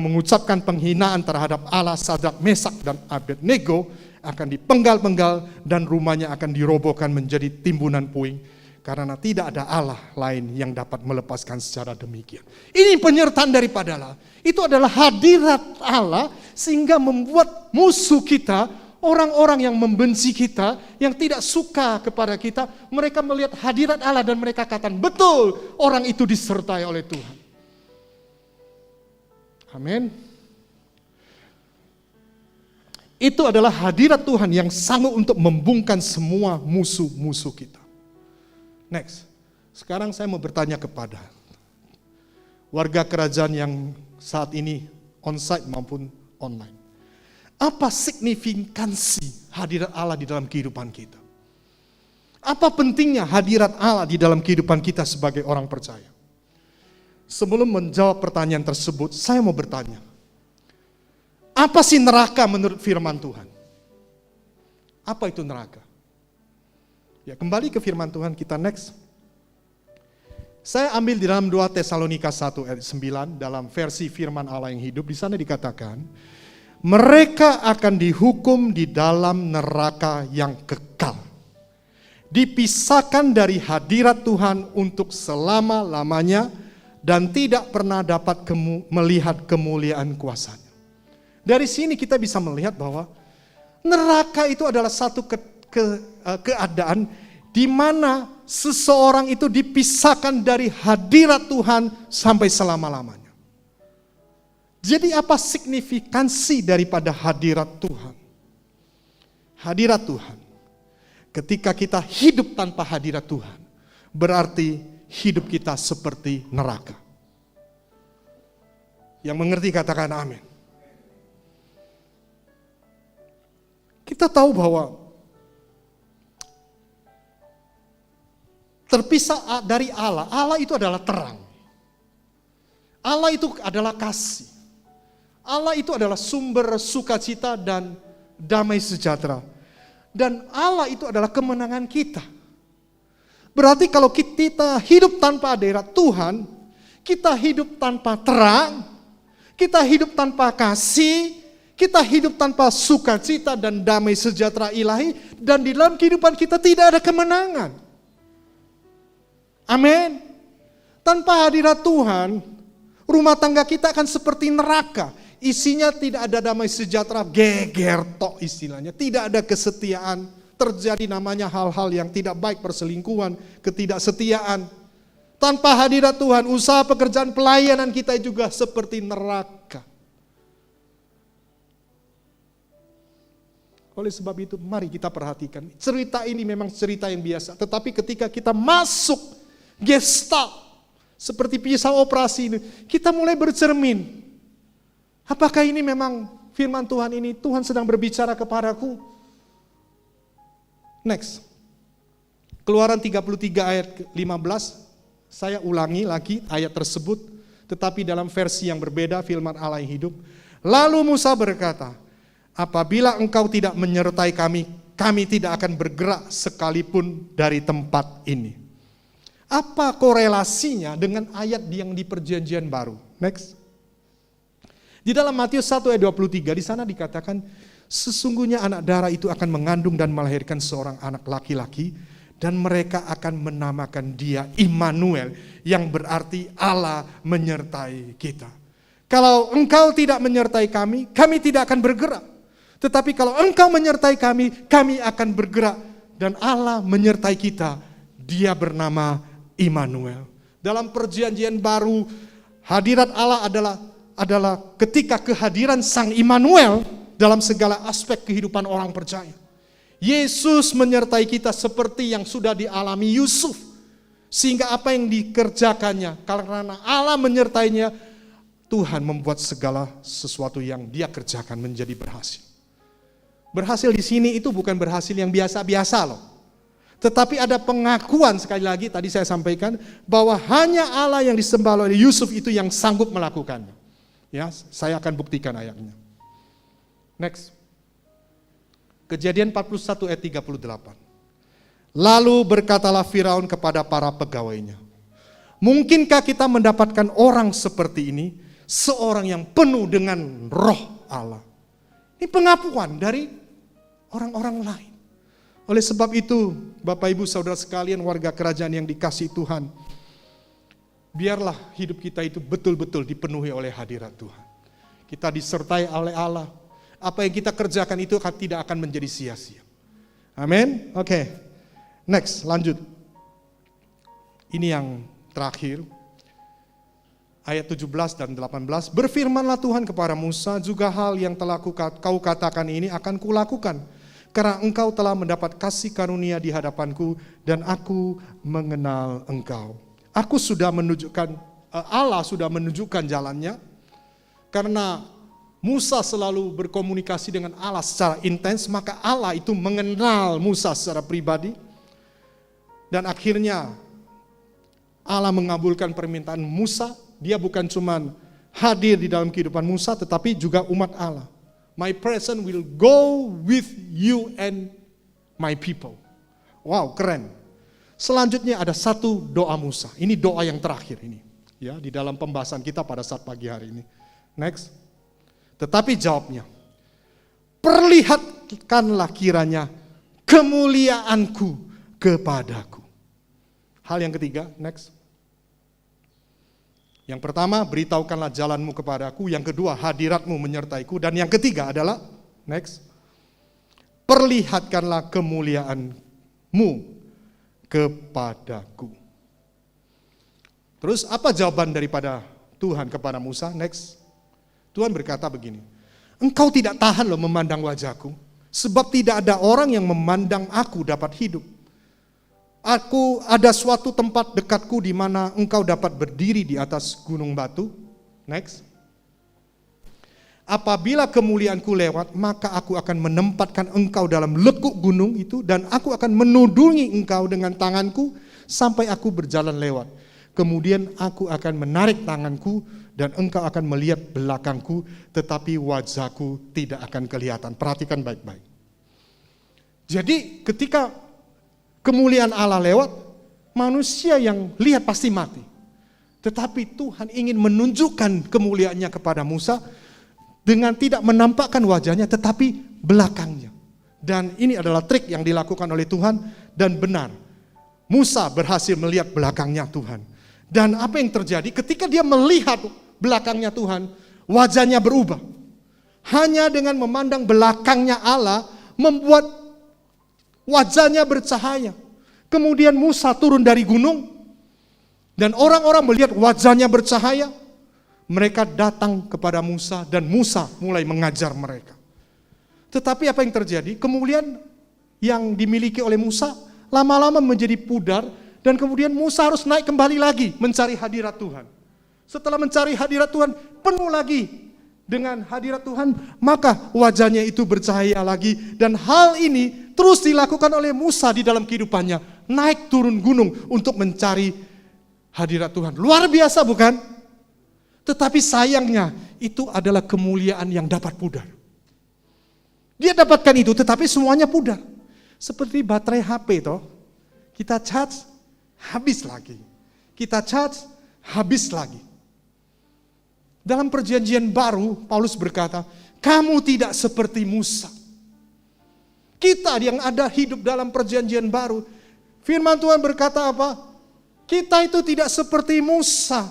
Speaker 2: mengucapkan penghinaan terhadap Allah Sadrak, Mesak, dan Abednego akan dipenggal-penggal dan rumahnya akan dirobohkan menjadi timbunan puing, karena tidak ada Allah lain yang dapat melepaskan secara demikian. Ini penyertaan daripada Allah. Itu adalah hadirat Allah sehingga membuat musuh kita, orang-orang yang membenci kita, yang tidak suka kepada kita, mereka melihat hadirat Allah dan mereka katakan, betul, orang itu disertai oleh Tuhan. Amin. Itu adalah hadirat Tuhan yang sanggup untuk membungkam semua musuh-musuh kita. Next. Sekarang saya mau bertanya kepada warga kerajaan yang saat ini onsite maupun online. Apa signifikansi hadirat Allah di dalam kehidupan kita? Apa pentingnya hadirat Allah di dalam kehidupan kita sebagai orang percaya? Sebelum menjawab pertanyaan tersebut, saya mau bertanya. Apa sih neraka menurut firman Tuhan? Apa itu neraka? Ya, kembali ke firman Tuhan kita next. Saya ambil di dalam 2 Tesalonika 1 ayat 9 dalam versi firman Allah yang hidup. Di sana dikatakan, mereka akan dihukum di dalam neraka yang kekal, dipisahkan dari hadirat Tuhan untuk selama-lamanya, dan tidak pernah dapat melihat kemuliaan kuasanya. Dari sini kita bisa melihat bahwa neraka itu adalah satu keadaan di mana seseorang itu dipisahkan dari hadirat Tuhan sampai selama-lamanya. Jadi apa signifikansi daripada hadirat Tuhan? Hadirat Tuhan, ketika kita hidup tanpa hadirat Tuhan, berarti hidup kita seperti neraka. Yang mengerti katakan amin. Kita tahu bahwa terpisah dari Allah, Allah itu adalah terang. Allah itu adalah kasih. Allah itu adalah sumber sukacita dan damai sejahtera. Dan Allah itu adalah kemenangan kita. Berarti kalau kita hidup tanpa hadirat Tuhan, kita hidup tanpa terang, kita hidup tanpa kasih, kita hidup tanpa sukacita dan damai sejahtera ilahi, dan di dalam kehidupan kita tidak ada kemenangan. Amin. Tanpa hadirat Tuhan, rumah tangga kita akan seperti neraka. Isinya tidak ada damai sejahtera, geger tok istilahnya, tidak ada kesetiaan. Terjadi namanya hal-hal yang tidak baik, perselingkuhan, ketidaksetiaan. Tanpa hadirat Tuhan, usaha pekerjaan pelayanan kita juga seperti neraka. Oleh sebab itu, mari kita perhatikan. Cerita ini memang cerita yang biasa. Tetapi ketika kita masuk gestalt, seperti pisau operasi ini, kita mulai bercermin. Apakah ini memang firman Tuhan ini, Tuhan sedang berbicara kepadaku? Next. Keluaran 33 ayat 15. Saya ulangi lagi ayat tersebut, tetapi dalam versi yang berbeda, firman Allah yang hidup. Lalu Musa berkata, apabila engkau tidak menyertai kami, kami tidak akan bergerak sekalipun dari tempat ini. Apa korelasinya dengan ayat yang di perjanjian baru? Next. Di dalam Matius 1 ayat 23 di sana dikatakan, sesungguhnya anak darah itu akan mengandung dan melahirkan seorang anak laki-laki, dan mereka akan menamakan dia Immanuel, yang berarti Allah menyertai kita. Kalau engkau tidak menyertai kami, kami tidak akan bergerak. Tetapi kalau engkau menyertai kami, kami akan bergerak. Dan Allah menyertai kita, dia bernama Immanuel. Dalam perjanjian baru, hadirat Allah adalah ketika kehadiran Sang Immanuel dalam segala aspek kehidupan orang percaya. Yesus menyertai kita seperti yang sudah dialami Yusuf. Sehingga apa yang dikerjakannya, karena Allah menyertainya, Tuhan membuat segala sesuatu yang dia kerjakan menjadi berhasil. Berhasil di sini itu bukan berhasil yang biasa-biasa loh. Tetapi ada pengakuan, sekali lagi tadi saya sampaikan, bahwa hanya Allah yang disembah oleh Yusuf itu yang sanggup melakukannya. Ya, saya akan buktikan ayatnya. Next. Kejadian 41 ayat 38. Lalu berkatalah Firaun kepada para pegawainya, mungkinkah kita mendapatkan orang seperti ini, seorang yang penuh dengan roh Allah? Ini pengakuan dari orang-orang lain. Oleh sebab itu, Bapak Ibu Saudara sekalian, warga kerajaan yang dikasihi Tuhan, biarlah hidup kita itu betul-betul dipenuhi oleh hadirat Tuhan. Kita disertai oleh Allah. Apa yang kita kerjakan itu tidak akan menjadi sia-sia. Amin. Oke. Next, lanjut. Ini yang terakhir. Ayat 17 dan 18. Berfirmanlah Tuhan kepada Musa, juga hal yang telah kau katakan ini akan kulakukan. Karena engkau telah mendapat kasih karunia di hadapanku dan aku mengenal engkau. Allah sudah menunjukkan jalannya. Karena Musa selalu berkomunikasi dengan Allah secara intens, maka Allah itu mengenal Musa secara pribadi. Dan akhirnya Allah mengabulkan permintaan Musa. Dia bukan cuma hadir di dalam kehidupan Musa, tetapi juga umat Allah. My presence will go with you and my people. Wow, keren. Selanjutnya ada satu doa Musa. Ini doa yang terakhir ini, ya, di dalam pembahasan kita pada saat pagi hari ini. Next. Tetapi jawabnya, perlihatkanlah kiranya kemuliaanku kepadaku. Hal yang ketiga, next. Yang pertama, beritahukanlah jalanmu kepadaku. Yang kedua, hadiratmu menyertaiku. Dan yang ketiga adalah, next, perlihatkanlah kemuliaanmu kepadaku. Terus apa jawaban daripada Tuhan kepada Musa? Next. Tuhan berkata begini, engkau tidak tahan loh memandang wajahku, sebab tidak ada orang yang memandang aku dapat hidup. Aku ada suatu tempat dekatku di mana engkau dapat berdiri di atas gunung batu. Next. Apabila kemuliaanku lewat, maka aku akan menempatkan engkau dalam lekuk gunung itu, dan aku akan menudungi engkau dengan tanganku sampai aku berjalan lewat. Kemudian aku akan menarik tanganku dan engkau akan melihat belakangku, tetapi wajahku tidak akan kelihatan. Perhatikan baik-baik. Jadi ketika kemuliaan Allah lewat, manusia yang lihat pasti mati. Tetapi Tuhan ingin menunjukkan kemuliaannya kepada Musa dengan tidak menampakkan wajahnya, tetapi belakangnya. Dan ini adalah trik yang dilakukan oleh Tuhan, dan benar. Musa berhasil melihat belakangnya Tuhan. Dan apa yang terjadi ketika dia melihat belakangnya Tuhan, wajahnya berubah. Hanya dengan memandang belakangnya Allah, membuat wajahnya bercahaya. Kemudian Musa turun dari gunung, dan orang-orang melihat wajahnya bercahaya. Mereka datang kepada Musa, dan Musa mulai mengajar mereka. Tetapi apa yang terjadi? Kemuliaan yang dimiliki oleh Musa lama-lama menjadi pudar, dan kemudian Musa harus naik kembali lagi mencari hadirat Tuhan. Setelah mencari hadirat Tuhan, penuh lagi dengan hadirat Tuhan, maka wajahnya itu bercahaya lagi. Dan hal ini terus dilakukan oleh Musa di dalam kehidupannya, naik turun gunung untuk mencari hadirat Tuhan. Luar biasa bukan? Tetapi sayangnya itu adalah kemuliaan yang dapat pudar. Dia dapatkan itu, tetapi semuanya pudar. Seperti baterai HP toh, kita charge, habis lagi. Kita charge, habis lagi. Dalam perjanjian baru, Paulus berkata, kamu tidak seperti Musa. Kita yang ada hidup dalam perjanjian baru, firman Tuhan berkata apa? Kita itu tidak seperti Musa.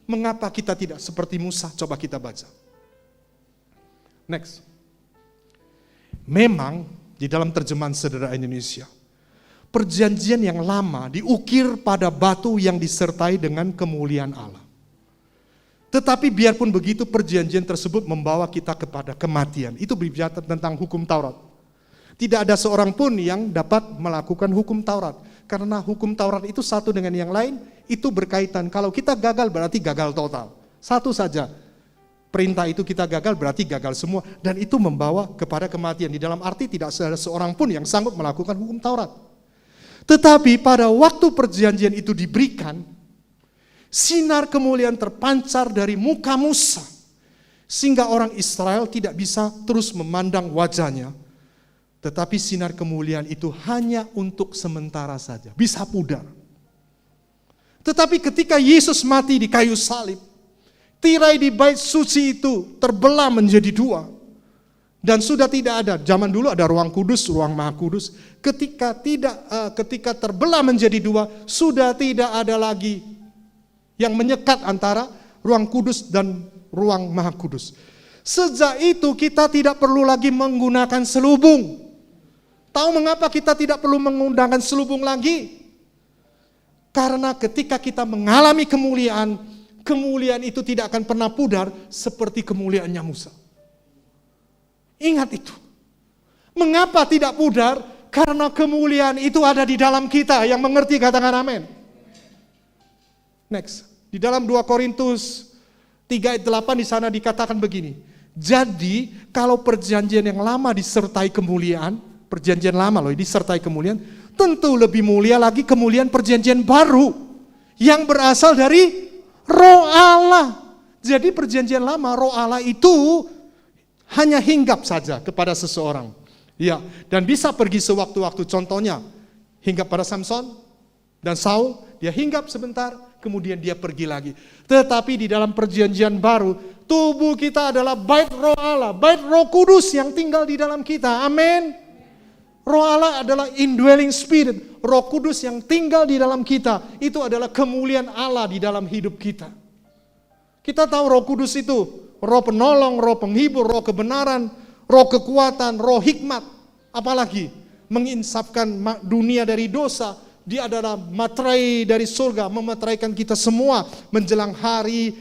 Speaker 2: Mengapa kita tidak seperti Musa? Coba kita baca. Next. Memang di dalam terjemahan Sederhana Indonesia, perjanjian yang lama diukir pada batu yang disertai dengan kemuliaan Allah. Tetapi biarpun begitu, perjanjian tersebut membawa kita kepada kematian. Itu berbicara tentang hukum Taurat. Tidak ada seorang pun yang dapat melakukan hukum Taurat. Karena hukum Taurat itu satu dengan yang lain, itu berkaitan. Kalau kita gagal berarti gagal total. Satu saja. Perintah itu kita gagal berarti gagal semua. Dan itu membawa kepada kematian. Di dalam arti tidak ada seorang pun yang sanggup melakukan hukum Taurat. Tetapi pada waktu perjanjian itu diberikan, sinar kemuliaan terpancar dari muka Musa. Sehingga orang Israel tidak bisa terus memandang wajahnya. Tetapi sinar kemuliaan itu hanya untuk sementara saja. Bisa pudar. Tetapi ketika Yesus mati di kayu salib, tirai di bait suci itu terbelah menjadi dua. Dan sudah tidak ada, zaman dulu ada ruang kudus, ruang maha kudus. Ketika terbelah menjadi dua, sudah tidak ada lagi yang menyekat antara ruang kudus dan ruang maha kudus. Sejak itu kita tidak perlu lagi menggunakan selubung. Tahu mengapa kita tidak perlu menggunakan selubung lagi? Karena ketika kita mengalami kemuliaan, kemuliaan itu tidak akan pernah pudar seperti kemuliaannya Musa. Ingat itu. Mengapa tidak pudar? Karena kemuliaan itu ada di dalam kita. Yang mengerti katakan amin. Next. Di dalam 2 Korintus 3 ayat 8 di sana dikatakan begini. Jadi kalau perjanjian yang lama disertai kemuliaan, perjanjian lama loh disertai kemuliaan, tentu lebih mulia lagi kemuliaan perjanjian baru yang berasal dari Roh Allah. Jadi perjanjian lama Roh Allah itu hanya hinggap saja kepada seseorang. Ya, dan bisa pergi sewaktu-waktu. Contohnya, hinggap pada Samson dan Saul, dia hinggap sebentar, kemudian dia pergi lagi. Tetapi di dalam perjanjian baru, tubuh kita adalah bait Roh Allah, bait Roh Kudus yang tinggal di dalam kita. Amin. Roh Allah adalah indwelling spirit, Roh Kudus yang tinggal di dalam kita. Itu adalah kemuliaan Allah di dalam hidup kita. Kita tahu Roh Kudus itu Roh penolong, Roh penghibur, Roh kebenaran, Roh kekuatan, Roh hikmat. Apalagi menginsafkan dunia dari dosa. Dia adalah materai dari surga, memeteraikan kita semua menjelang hari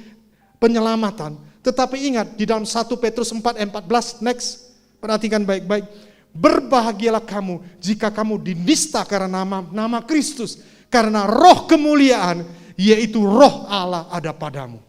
Speaker 2: penyelamatan. Tetapi ingat di dalam 1 Petrus 4 ayat 14, next, perhatikan baik-baik. Berbahagialah kamu jika kamu dinista karena nama Kristus, karena roh kemuliaan, yaitu Roh Allah ada padamu.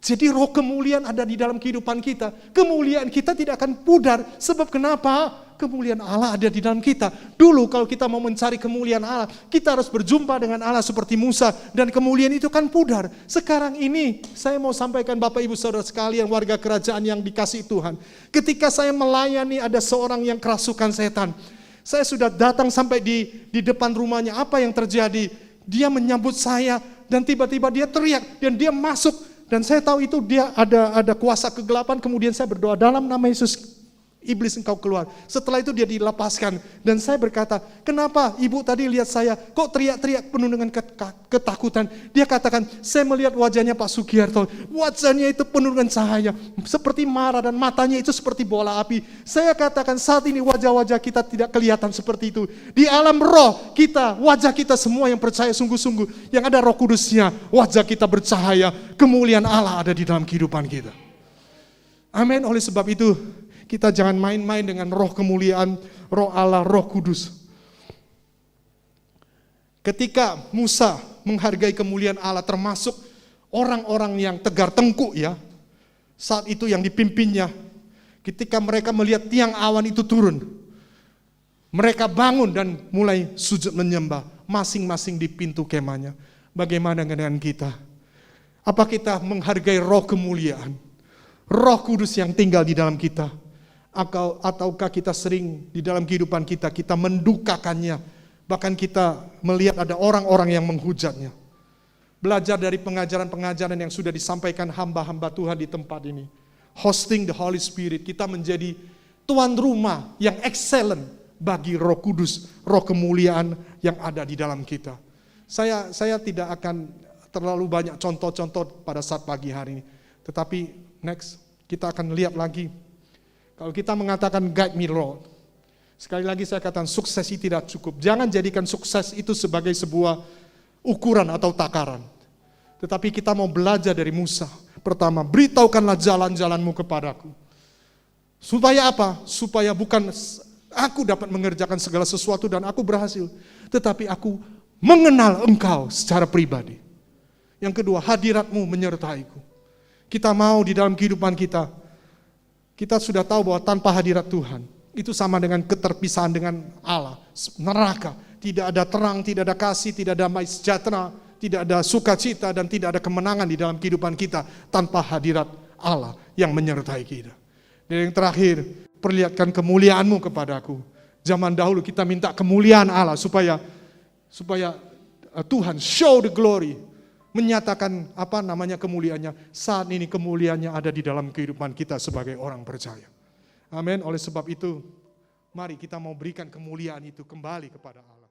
Speaker 2: Jadi roh kemuliaan ada di dalam kehidupan kita. Kemuliaan kita tidak akan pudar. Sebab kenapa? Kemuliaan Allah ada di dalam kita. Dulu kalau kita mau mencari kemuliaan Allah, kita harus berjumpa dengan Allah seperti Musa. Dan kemuliaan itu kan pudar. Sekarang ini saya mau sampaikan Bapak Ibu Saudara sekalian, warga kerajaan yang dikasihi Tuhan. Ketika saya melayani ada seorang yang kerasukan setan. Saya sudah datang sampai di depan rumahnya. Apa yang terjadi? Dia menyambut saya dan tiba-tiba dia teriak dan dia masuk. Dan saya tahu itu dia ada kuasa kegelapan, kemudian saya berdoa dalam nama Yesus, iblis engkau keluar. Setelah itu dia dilepaskan. Dan saya berkata, kenapa ibu tadi lihat saya, kok teriak-teriak penuh dengan ketakutan. Dia katakan, saya melihat wajahnya Pak Sugiarto, wajahnya itu penuh dengan cahaya, seperti marah dan matanya itu seperti bola api. Saya katakan saat ini wajah-wajah kita tidak kelihatan seperti itu. Di alam roh kita, wajah kita semua yang percaya sungguh-sungguh, yang ada Roh Kudusnya, wajah kita bercahaya, kemuliaan Allah ada di dalam kehidupan kita. Amin. Oleh sebab itu, kita jangan main-main dengan roh kemuliaan, Roh Allah, Roh Kudus. Ketika Musa menghargai kemuliaan Allah, termasuk orang-orang yang tegar tengkuk ya, saat itu yang dipimpinnya, ketika mereka melihat tiang awan itu turun, mereka bangun dan mulai sujud menyembah, masing-masing di pintu kemahnya. Bagaimana dengan kita? Apa kita menghargai roh kemuliaan, Roh Kudus yang tinggal di dalam kita? Ataukah kita sering di dalam kehidupan kita mendukakannya, Bahkan kita melihat ada orang-orang yang menghujatnya. Belajar dari pengajaran-pengajaran yang sudah disampaikan hamba-hamba Tuhan di tempat ini. Hosting the Holy Spirit, kita menjadi tuan rumah yang excellent bagi Roh Kudus, Roh kemuliaan yang ada di dalam kita. Saya tidak akan terlalu banyak contoh-contoh pada saat pagi hari ini. Tetapi next, kita akan lihat lagi. Kalau kita mengatakan guide me Lord, sekali lagi saya katakan sukses itu tidak cukup. Jangan jadikan sukses itu sebagai sebuah ukuran atau takaran. Tetapi kita mau belajar dari Musa. Pertama, beritahukanlah jalan-jalanmu kepadaku. Supaya apa? Supaya bukan aku dapat mengerjakan segala sesuatu dan aku berhasil. Tetapi aku mengenal engkau secara pribadi. Yang kedua, hadiratmu menyertaiku. Kita mau di dalam kehidupan kita, kita sudah tahu bahwa tanpa hadirat Tuhan, itu sama dengan keterpisahan dengan Allah, neraka. Tidak ada terang, tidak ada kasih, tidak ada damai sejahtera, tidak ada sukacita, dan tidak ada kemenangan di dalam kehidupan kita tanpa hadirat Allah yang menyertai kita. Dan yang terakhir, perlihatkan kemuliaanmu kepadaku. Zaman dahulu kita minta kemuliaan Allah supaya Tuhan show the glory, menyatakan kemuliaannya. Saat ini kemuliaannya ada di dalam kehidupan kita sebagai orang percaya. Amin. Oleh sebab itu, mari kita mau berikan kemuliaan itu kembali kepada Allah.